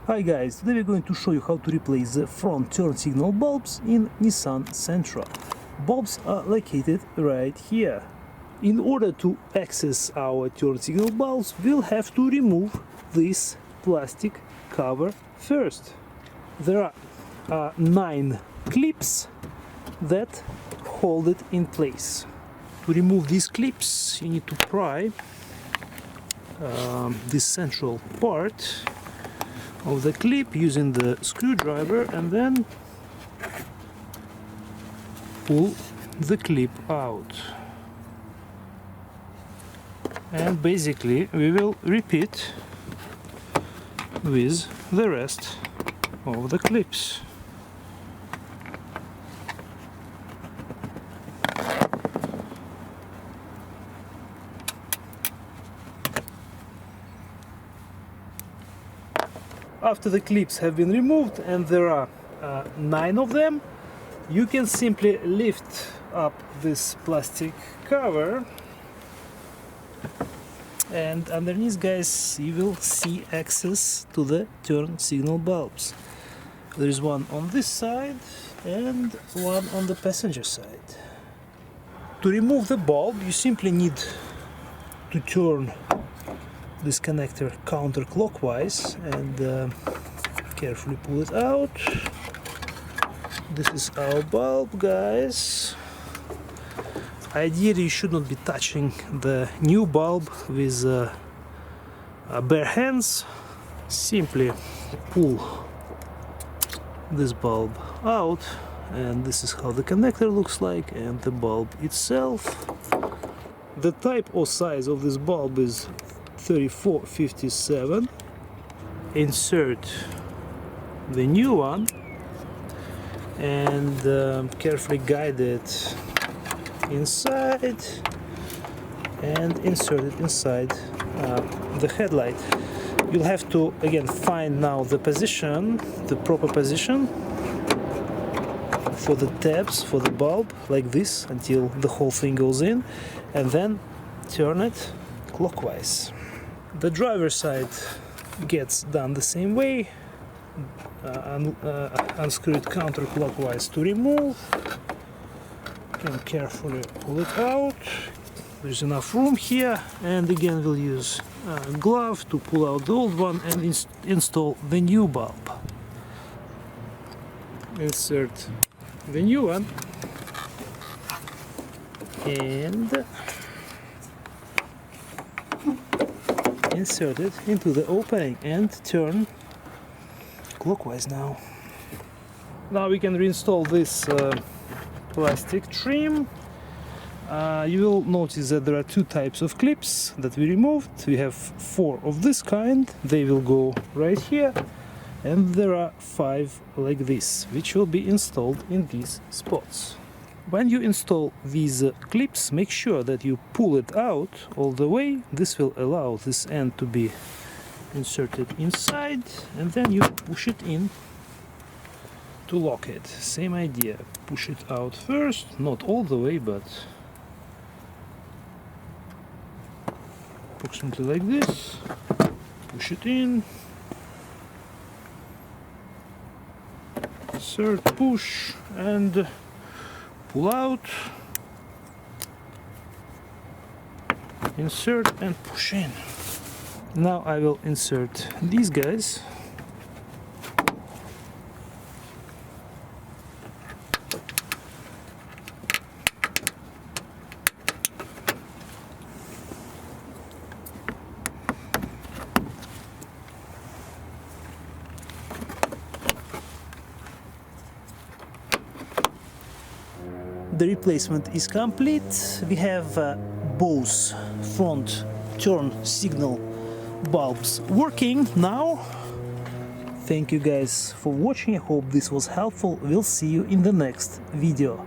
Hi guys, today we're going to show you how to replace the front turn signal bulbs in Nissan Sentra. Bulbs are located right here. In order to access our turn signal bulbs, we'll have to remove this plastic cover first. There are 9 clips that hold it in place. To remove these clips, you need to pry this central part of the clip using the screwdriver and then pull the clip out. And basically we will repeat with the rest of the clips. After the clips have been removed, and there are 9 of them, you can simply lift up this plastic cover, and underneath, guys, you will see access to the turn signal bulbs. There is one on this side and one on the passenger side. To remove the bulb, you simply need to turn this connector counterclockwise and carefully pull it out. This is our bulb, guys. Ideally, you should not be touching the new bulb with bare hands. Simply pull this bulb out, and this is how the connector looks like, and the bulb itself. The type or size of this bulb is 3457. Insert the new one and carefully guide it inside and insert it inside the headlight. You'll have to again find now the position, the proper position for the tabs for the bulb, like this, until the whole thing goes in, and then turn it clockwise. The driver's side gets done the same way. Unscrew it counterclockwise to remove, and carefully pull it out. There's enough room here, and again we'll use a glove to pull out the old one and install the new bulb. Insert the new one and insert it into the opening and turn clockwise now. Now we can reinstall this plastic trim. You will notice that there are 2 types of clips that we removed. We have 4 of this kind, they will go right here, and there are 5 like this, which will be installed in these spots. When you install these clips, make sure that you pull it out all the way. This will allow this end to be inserted inside, and then you push it in to lock it. Same idea, push it out first, not all the way, but approximately like this. Push it in, insert, push, and pull out, insert and push in. Now I will insert these guys. The replacement is complete. We have both front turn signal bulbs working now. Thank you guys for watching. I hope this was helpful. We'll see you in the next video.